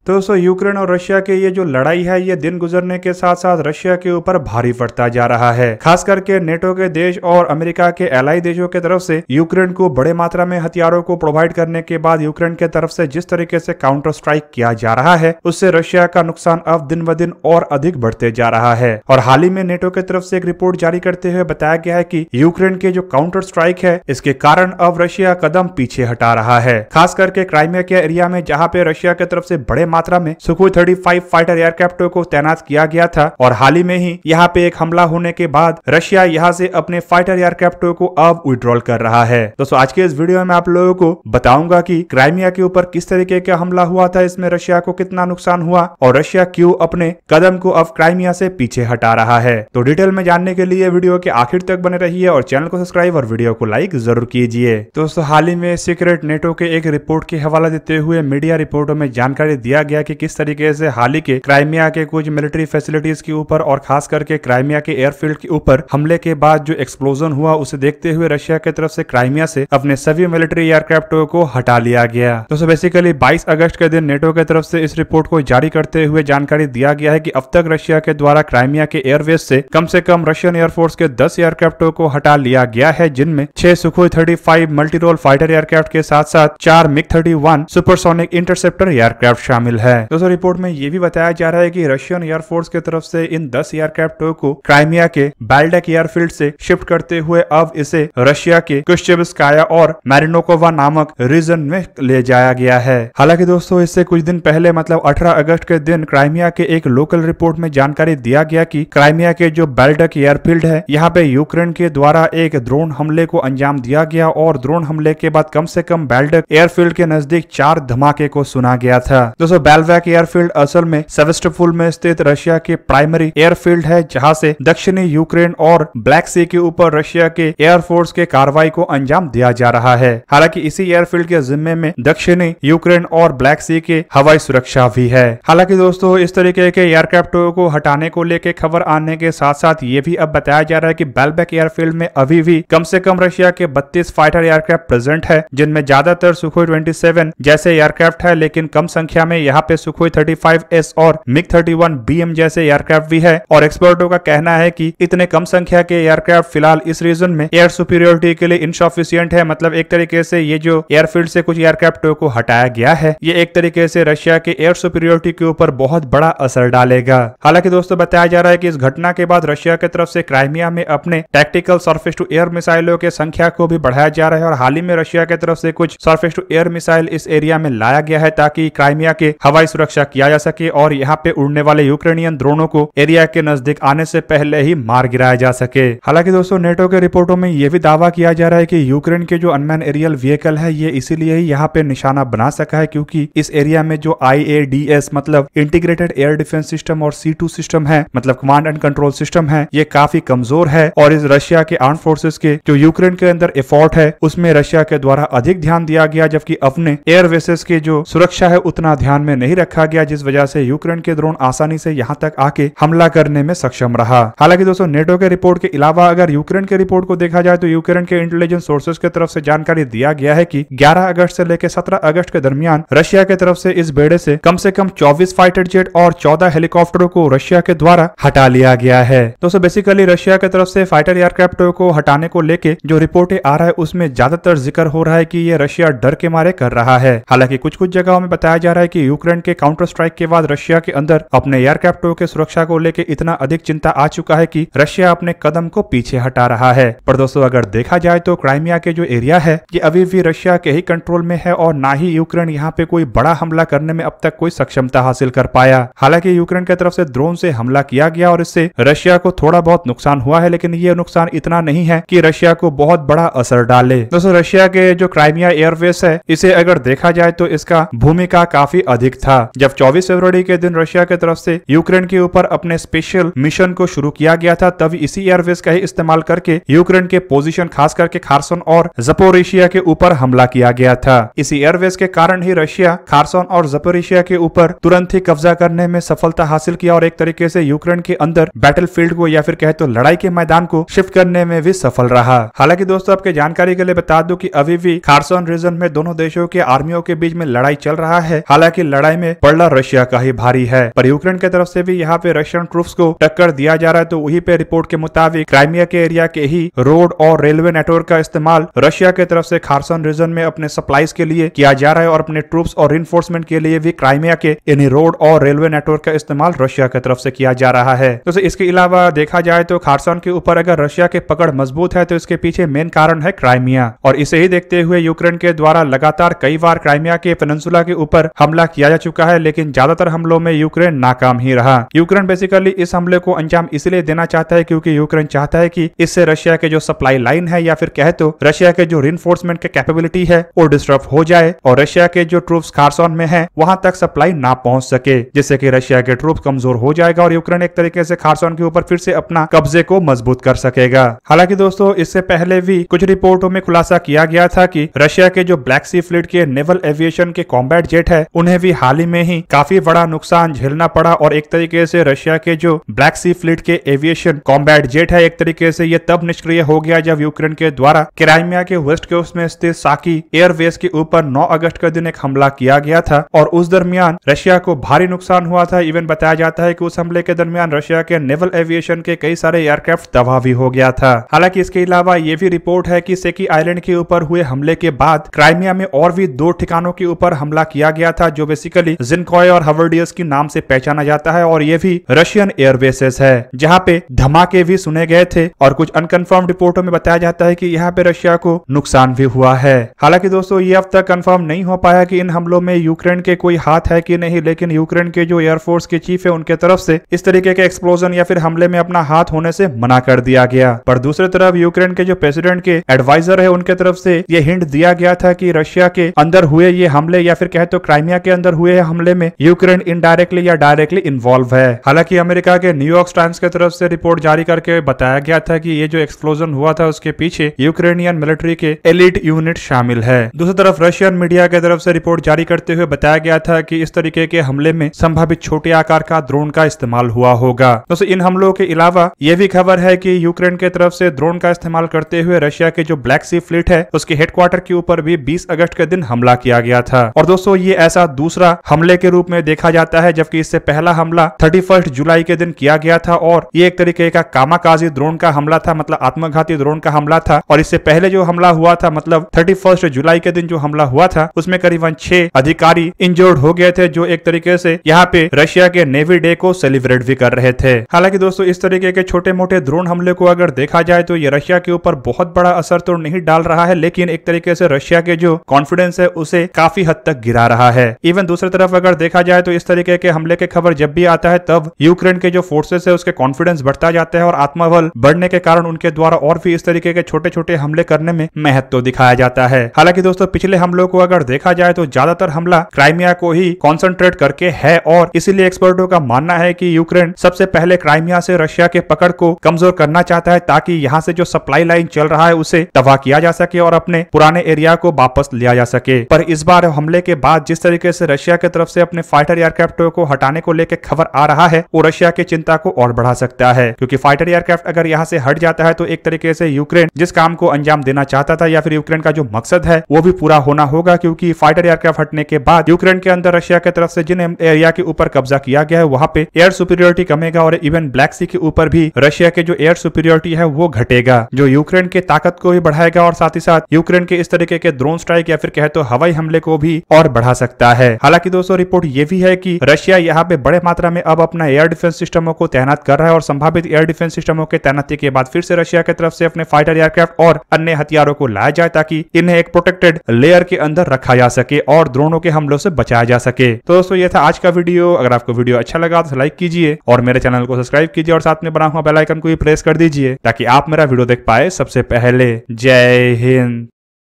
तो दोस्तों यूक्रेन और रशिया के ये जो लड़ाई है ये दिन गुजरने के साथ साथ रशिया के ऊपर भारी पड़ता जा रहा है। खास करके नेटो के देश और अमेरिका के एलाई देशों की तरफ से यूक्रेन को बड़े मात्रा में हथियारों को प्रोवाइड करने के बाद यूक्रेन के तरफ से जिस तरीके से काउंटर स्ट्राइक किया जा रहा है उससे रशिया का नुकसान अब दिन ब दिन और अधिक बढ़ते जा रहा है। और हाल ही में नेटो की तरफ से एक रिपोर्ट जारी करते हुए बताया गया है कि यूक्रेन के जो काउंटर स्ट्राइक है इसके कारण अब रशिया कदम पीछे हटा रहा है। खास करके क्राइमिया के एरिया में जहां पे रशिया की तरफ से बड़े मात्रा में सुखोई 35 फाइटर एयरक्राफ्टों को तैनात किया गया था और हाल ही में ही यहाँ पे एक हमला होने के बाद रशिया यहाँ से अपने फाइटर एयरक्राफ्टों को अब विड्रॉल कर रहा है। दोस्तों आज के इस वीडियो में आप लोगों को बताऊंगा कि क्राइमिया के ऊपर किस तरीके का हमला हुआ था, इसमें रशिया को कितना नुकसान हुआ और रशिया क्यों अपने कदम को अब क्राइमिया से पीछे हटा रहा है। तो डिटेल में जानने के लिए वीडियो के आखिर तक बने रहिए और चैनल को सब्सक्राइब और वीडियो को लाइक जरूर कीजिए। दोस्तों हाल ही में सीक्रेट नेटो के एक रिपोर्ट के हवाला देते हुए मीडिया रिपोर्टों में जानकारी दिया गया कि किस तरीके से हाल ही के क्राइमिया के कुछ मिलिट्री फैसिलिटीज के ऊपर और खास करके क्राइमिया के एयरफील्ड के ऊपर हमले के बाद जो एक्सप्लोजन हुआ उसे देखते हुए रशिया की तरफ से क्राइमिया से अपने सभी मिलिट्री एयरक्राफ्टों को हटा लिया गया। दोस्तों बेसिकली 22 अगस्त के दिन नेटो की तरफ से इस रिपोर्ट को जारी करते हुए जानकारी दिया गया है कि अब तक रशिया के द्वारा क्राइमिया के एयरवेज से कम रशियन एयरफोर्स के 10 एयरक्राफ्टों को हटा लिया गया है, जिनमें 6 Sukhoi 35 multi role fighter aircraft के साथ साथ 4 मिग 31 सुपरसोनिक इंटरसेप्टर एयरक्राफ्ट शामिल है। दोस्तों रिपोर्ट में ये भी बताया जा रहा है कि रशियन एयरफोर्स की तरफ से इन 10 एयरक्राफ्टों को क्राइमिया के बैल्डेक एयरफील्ड से शिफ्ट करते हुए अब इसे रशिया के कुश्चेबस्काया और मैरिनोकोवा नामक रीजन में ले जाया गया है। हालांकि दोस्तों इससे कुछ दिन पहले मतलब 18 अगस्त के दिन क्राइमिया के एक लोकल रिपोर्ट में जानकारी दिया गया कि क्राइमिया के जो बैल्डेक एयरफील्ड है यहाँ पे यूक्रेन के द्वारा एक ड्रोन हमले को अंजाम दिया गया और ड्रोन हमले के बाद कम से कम बैल्डेक एयरफील्ड के नजदीक 4 धमाके को सुना गया था। दोस्तों बैल्वेक एयरफील्ड असल में सेवेस्टोपोल में स्थित रशिया के प्राइमरी एयरफील्ड है, जहां से दक्षिणी यूक्रेन और ब्लैक सी के ऊपर रशिया के एयरफोर्स के कार्रवाई को अंजाम दिया जा रहा है। हालांकि इसी एयरफील्ड के जिम्मे में दक्षिणी यूक्रेन और ब्लैक सी के हवाई सुरक्षा भी है। हालांकि दोस्तों इस तरीके के एयरक्राफ्टों को हटाने को लेकर खबर आने के साथ साथ ये भी अब बताया जा रहा है कि बैल्वेक एयरफील्ड में अभी भी कम से कम रशिया के 32 फाइटर एयरक्राफ्ट प्रेजेंट है, जिनमें ज्यादातर सुखोई 27 जैसे एयरक्राफ्ट है, लेकिन कम संख्या में यहाँ पे सुखोई 35S और मिग 31 BM जैसे एयरक्राफ्ट भी है। और एक्सपर्टों का कहना है कि इतने कम संख्या के एयरक्राफ्ट फिलहाल इस रीजन में एयर सुपीरियोरिटी के लिए इनसफिशिएंट है। मतलब एक तरीके से ये जो एयरफील्ड से कुछ एयरक्राफ्टों को हटाया गया है ये एक तरीके से रशिया के एयर सुपीरियोरिटी के ऊपर बहुत बड़ा असर डालेगा। हालांकि दोस्तों बताया जा रहा है कि इस घटना के बाद रशिया की तरफ से क्राइमिया में अपने टैक्टिकल सरफेस टू एयर मिसाइलों के संख्या को भी बढ़ाया जा रहा है और हाल ही में रशिया की तरफ से कुछ सरफेस टू एयर मिसाइल इस एरिया में लाया गया है ताकि क्राइमिया के हवाई सुरक्षा किया जा सके और यहाँ पे उड़ने वाले यूक्रेनियन ड्रोनों को एरिया के नजदीक आने से पहले ही मार गिराया जा सके। हालांकि दोस्तों नेटो के रिपोर्टों में यह भी दावा किया जा रहा है कि यूक्रेन के जो अनमैन एरियल व्हीकल है ये इसीलिए ही यहाँ पे निशाना बना सका है क्योंकि इस एरिया में जो IADS मतलब इंटीग्रेटेड एयर डिफेंस सिस्टम और C2 सिस्टम है मतलब कमांड एंड कंट्रोल सिस्टम है ये काफी कमजोर है और इस रशिया के आर्म फोर्सेस के जो यूक्रेन के अंदर एफर्ट है उसमें रशिया के द्वारा अधिक ध्यान दिया गया, जबकि अपने एयर बेसेस की जो सुरक्षा है उतना ध्यान में नहीं रखा गया, जिस वजह से यूक्रेन के ड्रोन आसानी से यहाँ तक आके हमला करने में सक्षम रहा। हालांकि दोस्तों नेटो के रिपोर्ट के अलावा अगर यूक्रेन के रिपोर्ट को देखा जाए तो यूक्रेन के इंटेलिजेंस सोर्सेज की तरफ से जानकारी दिया गया है कि 11 अगस्त से लेकर 17 अगस्त के दरमियान रशिया की तरफ से इस बेड़े से कम 24 फाइटर जेट और 14 हेलीकॉप्टरों को रशिया के द्वारा हटा लिया गया है। दोस्तों बेसिकली रशिया की तरफ से फाइटर एयरक्राफ्टों को हटाने को लेके जो रिपोर्टें आ रहा है उसमें ज्यादातर जिक्र हो रहा है कि ये रशिया डर के मारे कर रहा है। हालांकि कुछ जगहों में बताया जा रहा है कि यूक्रेन के काउंटर स्ट्राइक के बाद रशिया के अंदर अपने एयरक्राफ्टों के सुरक्षा को लेकर इतना अधिक चिंता आ चुका है कि रशिया अपने कदम को पीछे हटा रहा है। पर दोस्तों अगर देखा जाए तो क्राइमिया के जो एरिया है ये अभी भी रशिया के ही कंट्रोल में है और ना ही यूक्रेन यहाँ पे कोई बड़ा हमला करने में अब तक कोई सक्षमता हासिल कर पाया। हालांकि यूक्रेन की तरफ से ड्रोन से हमला किया गया और इससे रशिया को थोड़ा बहुत नुकसान हुआ है, लेकिन ये नुकसान इतना नहीं है कि रशिया को बहुत बड़ा असर डाले। दोस्तों रशिया के जो क्राइमिया एयरवेस है इसे अगर देखा जाए तो इसका भूमिका काफी अधिक था। जब 24 फरवरी के दिन रशिया की तरफ से यूक्रेन के ऊपर अपने स्पेशल मिशन को शुरू किया गया था तब इसी एयरवेस का ही इस्तेमाल करके यूक्रेन के पोजीशन खास करके खारसन और ज़पोरिशिया के ऊपर हमला किया गया था। इसी एयरवेस के कारण ही रशिया खारसन और ज़पोरिशिया के ऊपर तुरंत ही कब्जा करने में सफलता हासिल किया और एक तरीके से यूक्रेन के अंदर बैटलफील्ड को या फिर कहे तो लड़ाई के मैदान को शिफ्ट करने में भी सफल रहा। हालांकि दोस्तों आपके जानकारी के लिए बता दूं कि अभी भी खारसन रीजन में दोनों देशों के आर्मियों के बीच में लड़ाई चल रहा है। हालांकि लड़ाई में पड़ना रशिया का ही भारी है। पर यूक्रेन की तरफ से भी यहाँ पे रशियन ट्रूप्स को टक्कर दिया जा रहा है। तो वहीं पे रिपोर्ट के मुताबिक क्राइमिया के एरिया के ही रोड और रेलवे नेटवर्क का इस्तेमाल रशिया की तरफ से खार्सन रीजन में अपने सप्लाईज के लिए किया जा रहा है और अपने ट्रूप्स और रिइंफोर्समेंट के लिए भी क्राइमिया के इन्हीं रोड और रेलवे नेटवर्क का इस्तेमाल रशिया की तरफ से किया जा रहा है। तो इसके अलावा देखा जाए तो खार्सन के ऊपर अगर रशिया के पकड़ मजबूत है तो इसके पीछे मेन कारण है क्राइमिया। और इसे ही देखते हुए यूक्रेन के द्वारा लगातार कई बार क्राइमिया के पेनिनसुला के ऊपर हमला किया जा चुका है, लेकिन ज्यादातर हमलों में यूक्रेन नाकाम ही रहा। यूक्रेन बेसिकली इस हमले को अंजाम इसलिए देना चाहता है क्योंकि यूक्रेन चाहता है कि इससे रशिया के जो सप्लाई लाइन है या फिर कहे तो रशिया के जो रिइंफोर्समेंट के कैपेबिलिटी है वो डिस्टर्ब हो जाए और रशिया के जो ट्रूप्स खार्सन में है वहां तक सप्लाई ना पहुंच सके, जिससे कि रशिया के ट्रूप कमजोर हो जाएगा और यूक्रेन एक तरीके से खार्सन के ऊपर फिर से अपना कब्जे को मजबूत कर सकेगा। हालांकि दोस्तों इससे पहले भी कुछ रिपोर्टों में खुलासा किया गया था कि रशिया के जो ब्लैक सी फ्लीट के नेवल एविएशन के कॉम्बैट जेट है उन्हें भी हाल ही में ही काफी बड़ा नुकसान झेलना पड़ा और एक तरीके से रशिया के जो ब्लैक सी फ्लीट के एविएशन कॉम्बैट जेट है एक तरीके से ये तब निष्क्रिय हो गया जब यूक्रेन के द्वारा क्राइमिया के वेस्ट कोस्ट में स्थित साकी एयरवेस के ऊपर 9 अगस्त के दिन एक हमला किया गया था और उस दरमियान रशिया को भारी नुकसान हुआ था। इवन बताया जाता है कि उस हमले के दरमियान रशिया के नेवल एविएशन के कई सारे एयरक्राफ्ट तबाह भी हो गया था। हालांकि इसके अलावा ये भी रिपोर्ट है कि सेकी आइलैंड के ऊपर हुए हमले के बाद क्राइमिया में और भी 2 ठिकानों के ऊपर हमला किया गया था जो बेसिकली जिनकॉय और हवर्डियस के नाम से पहचाना जाता है और ये भी रशियन एयरबेसेस है जहां पे धमाके भी सुने गए थे और कुछ अनकंफर्म रिपोर्टों में बताया जाता है कि यहाँ पे रशिया को नुकसान भी हुआ है। हालांकि दोस्तों ये अब तक कंफर्म नहीं हो पाया कि इन हमलों में यूक्रेन के कोई हाथ है कि नहीं, लेकिन यूक्रेन के जो एयरफोर्स के चीफ है उनके तरफ से इस तरीके के एक्सप्लोजन या फिर हमले में अपना हाथ होने से मना कर दिया गया। पर दूसरी तरफ यूक्रेन के जो प्रेसिडेंट के एडवाइजर है उनके तरफ से ये हिंट दिया गया था कि रशिया के अंदर हुए ये हमले या फिर कहे तो क्राइमिया के अंदर हुए हमले में यूक्रेन इनडायरेक्टली या डायरेक्टली इन्वॉल्व है। हालांकि अमेरिका के न्यूयॉर्क टाइम्स की तरफ से रिपोर्ट जारी करके बताया गया था कि ये जो एक्सप्लोजन हुआ था उसके पीछे यूक्रेनियन मिलिट्री के एलिट यूनिट शामिल है। दूसरी तरफ रशियन मीडिया की तरफ से रिपोर्ट जारी करते हुए बताया गया था कि इस तरीके के हमले में संभावित छोटे आकार का ड्रोन का इस्तेमाल हुआ होगा। दोस्तों इन हमलों के अलावा यह भी खबर है कि यूक्रेन की तरफ से ड्रोन का इस्तेमाल करते हुए रशिया के जो ब्लैक सी फ्लीट है उसके हेडक्वार्टर के ऊपर भी 20 अगस्त के दिन हमला किया गया था। और दोस्तों ये ऐसा दूसरा हमले के रूप में देखा जाता है, जबकि इससे पहला हमला 31 जुलाई के दिन किया गया था और ये एक तरीके का कामाकाजी ड्रोन का हमला था, मतलब आत्मघाती ड्रोन का हमला था। और इससे पहले जो हमला हुआ था मतलब 31 जुलाई के दिन जो हमला हुआ था उसमें करीबन 6 अधिकारी इंजर्ड हो गए थे जो एक तरीके से यहाँ पे रशिया के नेवी डे को सेलिब्रेट भी कर रहे थे। हालांकि दोस्तों इस तरीके के छोटे मोटे ड्रोन हमले को अगर देखा जाए तो ये रशिया के ऊपर बहुत बड़ा असर तो नहीं डाल रहा है, लेकिन एक तरीके से रशिया के जो कॉन्फिडेंस है उसे काफी हद तक गिरा रहा है। इवन दूसरी तरफ अगर देखा जाए तो इस तरीके के हमले के खबर जब भी आता है तब यूक्रेन के जो फोर्सेस है उसके कॉन्फिडेंस बढ़ता जाता है और आत्मबल बढ़ने के कारण उनके द्वारा और भी इस तरीके के छोटे छोटे हमले करने में महत्व दिखाया जाता है। हालांकि दोस्तों पिछले हमलों को अगर देखा जाए तो ज्यादातर हमला क्राइमिया को ही कॉन्सेंट्रेट करके है और इसीलिए एक्सपर्टों का मानना है कि यूक्रेन सबसे पहले क्राइमिया से रशिया के पकड़ को कमजोर करना चाहता है ताकि यहाँ से जो सप्लाई लाइन चल रहा है उसे तबाह किया जा सके और अपने पुराने एरिया को वापस लिया जा सके। पर इस बार हमले के बाद जिस तरीके से रशिया की तरफ से अपने फाइटर एयरक्राफ्टों को हटाने को लेकर खबर आ रहा है वो रशिया की चिंता को और बढ़ा सकता है, क्योंकि फाइटर एयरक्राफ्ट अगर यहाँ से हट जाता है तो एक तरीके से यूक्रेन जिस काम को अंजाम देना चाहता था या फिर यूक्रेन का जो मकसद है वो भी पूरा होना होगा, क्योंकि फाइटर एयरक्राफ्ट हटने के बाद यूक्रेन के अंदर रशिया की तरफ से जिन एरिया के ऊपर कब्जा किया गया है वहां पे एयर सुपीरियरिटी कमेगा और इवन ब्लैक सी के ऊपर भी रशिया के जो एयर सुपीरियरिटी है वो घटेगा, जो यूक्रेन के ताकत को भी बढ़ाएगा और साथ ही साथ यूक्रेन के इस तरीके के ड्रोन स्ट्राइक या फिर कहे तो हवाई हमले को भी और बढ़ा सकता है। हालांकि दोस्तों रिपोर्ट ये भी है कि रशिया यहाँ पे बड़े मात्रा में अब अपना एयर डिफेंस सिस्टमों को तैनात कर रहा है और संभावित एयर डिफेंस सिस्टमों के तैनाती के बाद फिर से रशिया की तरफ से अपने फाइटर एयरक्राफ्ट और अन्य हथियारों को लाया जाए ताकि इन्हें एक प्रोटेक्टेड लेयर के अंदर रखा जा सके और ड्रोनों के हमलों से बचाया जा सके। तो दोस्तों ये था आज का वीडियो। अगर आपको वीडियो अच्छा लगा तो लाइक कीजिए और मेरे चैनल को सब्सक्राइब कीजिए और साथ में बना हुआ बेल आइकन को भी प्रेस कर दीजिए ताकि आप मेरा वीडियो देख पाए सबसे पहले। जय हिंद।